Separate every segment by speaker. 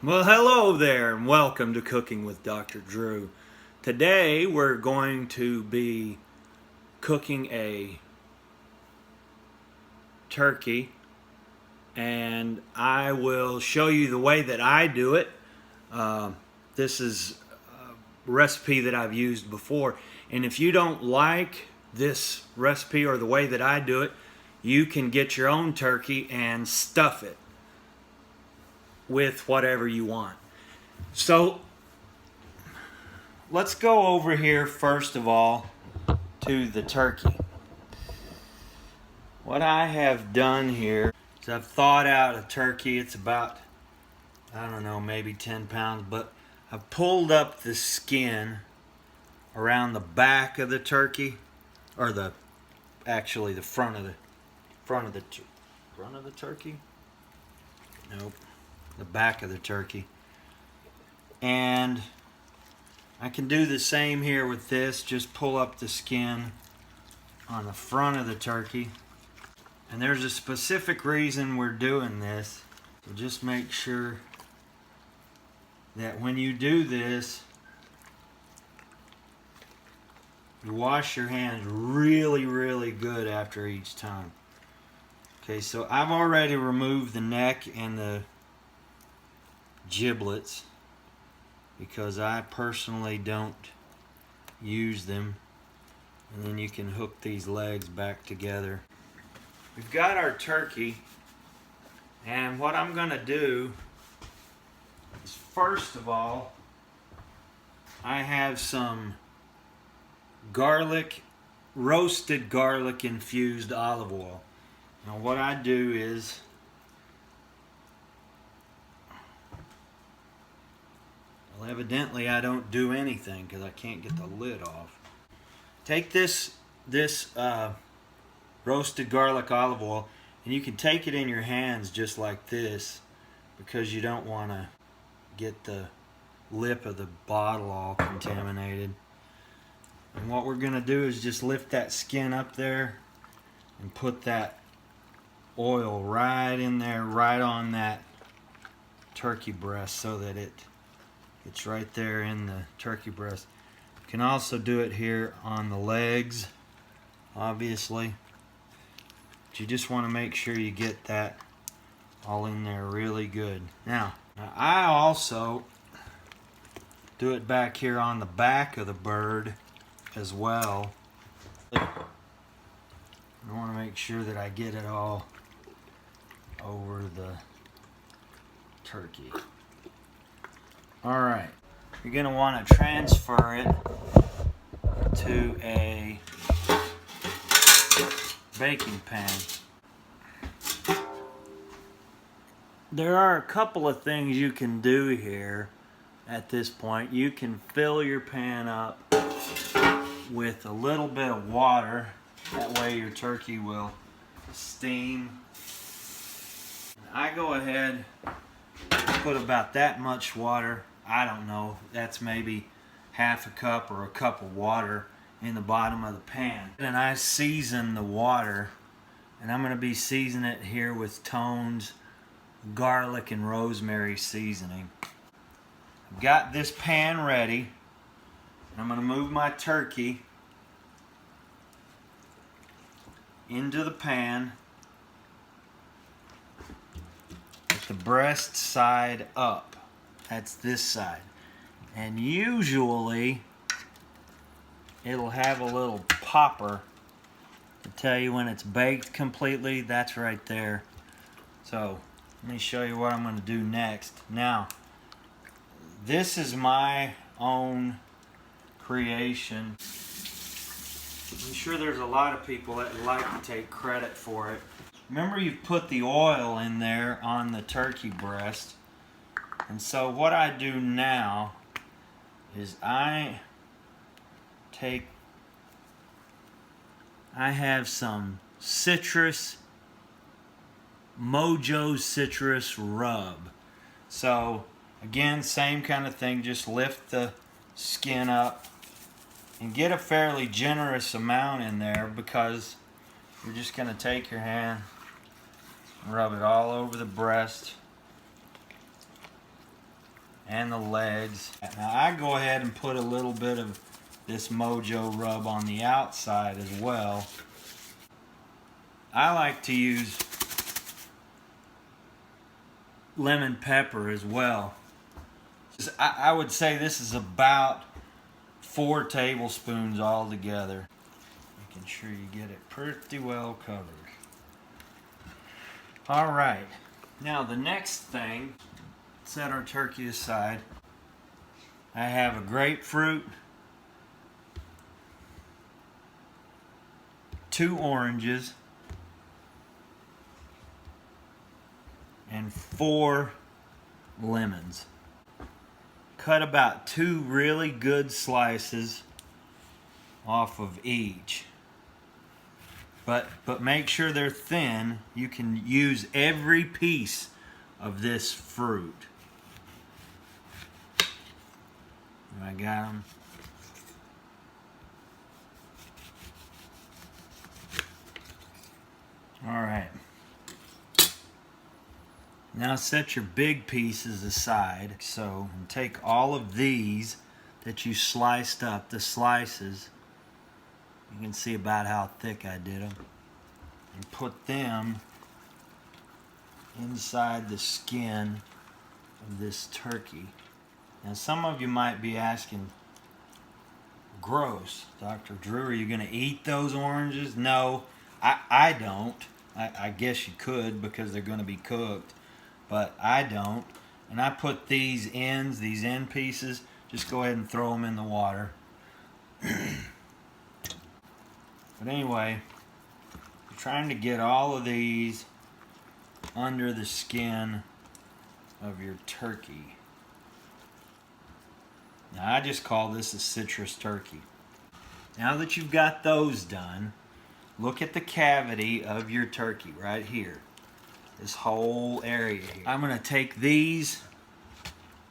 Speaker 1: Well, hello there, and welcome to Cooking with Dr. Drew. Today we're going to be cooking a turkey, and I will show you the way that I do it. This is a recipe that I've used before, and if you don't like this recipe or the way that I do it, you can get your own turkey and stuff it with whatever you want. So let's go over here first of all to the turkey. What I have done here is I've thawed out a turkey. It's about, I don't know, maybe 10 pounds, but I've pulled up the skin around the back of the turkey, or the front of the turkey. Nope, the back of the turkey. And I can do the same here with this. Just pull up the skin on the front of the turkey. And there's a specific reason we're doing this. So just make sure that when you do this, you wash your hands really, really good after each time. Okay, so I've already removed the neck and the giblets because I personally don't use them. And then you can hook these legs back together. We've got our turkey, and what I'm going to do is, first of all, I have some roasted garlic infused olive oil. Now what I do is evidently I don't do anything because I can't get the lid off. Take this roasted garlic olive oil, and you can take it in your hands just like this because you don't want to get the lip of the bottle all contaminated. And what we're going to do is just lift that skin up there and put that oil right in there, right on that turkey breast, so that it's right there in the turkey breast. You can also do it here on the legs, obviously. But you just want to make sure you get that all in there really good. Now I also do it back here on the back of the bird as well. I want to make sure that I get it all over the turkey. Alright, you're going to want to transfer it to a baking pan. There are a couple of things you can do here at this point. You can fill your pan up with a little bit of water. That way your turkey will steam. I go ahead and put about that much water. I don't know, that's maybe half a cup or a cup of water in the bottom of the pan. And I season the water, and I'm going to be seasoning it here with Tone's garlic and rosemary seasoning. I've got this pan ready, and I'm going to move my turkey into the pan with the breast side up. That's this side. And usually it'll have a little popper to tell you when it's baked completely. That's right there. So let me show you what I'm going to do next. Now, this is my own creation. I'm sure there's a lot of people that like to take credit for it. Remember, you've put the oil in there on the turkey breast. And so what I do now is I have some Mojo citrus rub. So again, same kind of thing, just lift the skin up and get a fairly generous amount in there, because you're just going to take your hand and rub it all over the breast. and the legs. Now I go ahead and put a little bit of this Mojo rub on the outside as well. I like to use lemon pepper as well. I would say this is about 4 tablespoons all together. Making sure you get it pretty well covered. All right, now the next thing, set our turkey aside. I have a grapefruit, 2 oranges, and 4 lemons. Cut about 2 really good slices off of each. But make sure they're thin. You can use every piece of this fruit. I got them. All right. Now set your big pieces aside. So, and take all of these that you sliced up, the slices. You can see about how thick I did them. And put them inside the skin of this turkey. Now some of you might be asking, gross, Dr. Drew, are you going to eat those oranges? No, I don't. I guess you could because they're going to be cooked, but I don't. And I put these end pieces, just go ahead and throw them in the water. But anyway, I'm trying to get all of these under the skin of your turkey. Now I just call this a citrus turkey. Now that you've got those done, look at the cavity of your turkey right here. This whole area here. I'm going to take these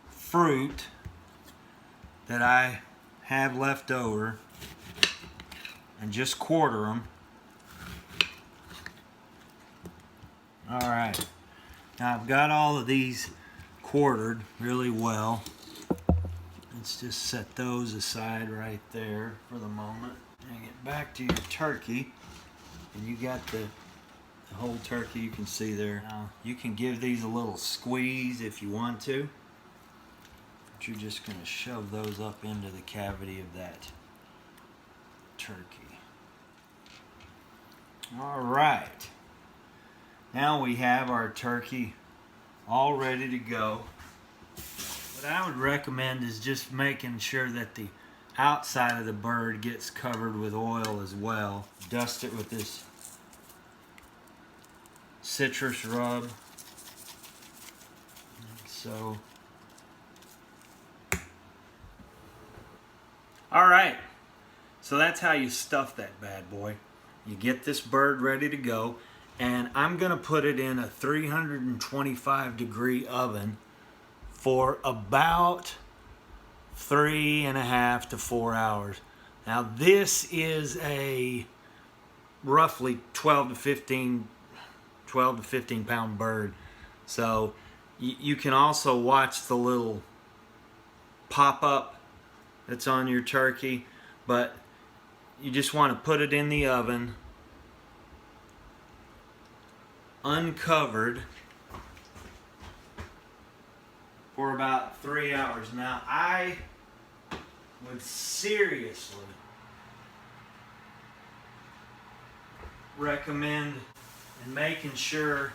Speaker 1: fruit that I have left over and just quarter them. Alright, now I've got all of these quartered really well. Let's just set those aside right there for the moment. And get back to your turkey. And you got the whole turkey, you can see there. Now, you can give these a little squeeze if you want to. But you're just going to shove those up into the cavity of that turkey. Alright. Now we have our turkey all ready to go. What I would recommend is just making sure that the outside of the bird gets covered with oil as well. Dust it with this citrus rub. Like so. Alright, so that's how you stuff that bad boy. You get this bird ready to go, and I'm going to put it in a 325 degree oven for about 3.5 to 4 hours. Now this is a roughly 12 to 15 pound bird. So you can also watch the little pop-up that's on your turkey, but you just want to put it in the oven uncovered for about 3 hours. Now I would seriously recommend and making sure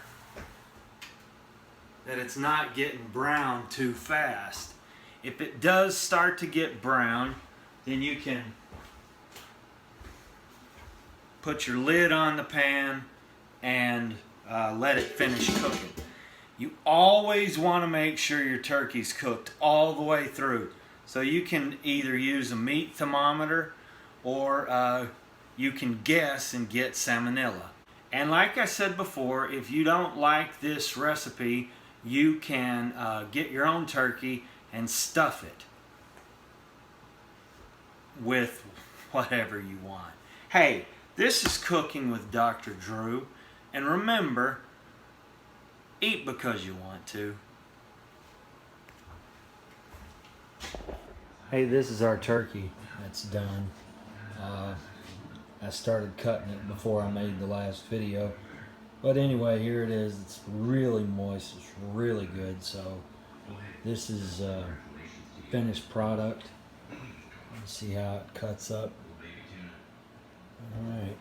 Speaker 1: that it's not getting brown too fast. If it does start to get brown, then you can put your lid on the pan and let it finish cooking. You always want to make sure your turkey's cooked all the way through. So you can either use a meat thermometer or you can guess and get salmonella. And like I said before, if you don't like this recipe, you can get your own turkey and stuff it with whatever you want. Hey, this is Cooking with Dr. Drew. And remember, eat because you want to. Hey, this is our turkey that's done. I started cutting it before I made the last video. But anyway, here it is. It's really moist. It's really good. So this is finished product. Let's see how it cuts up. All right.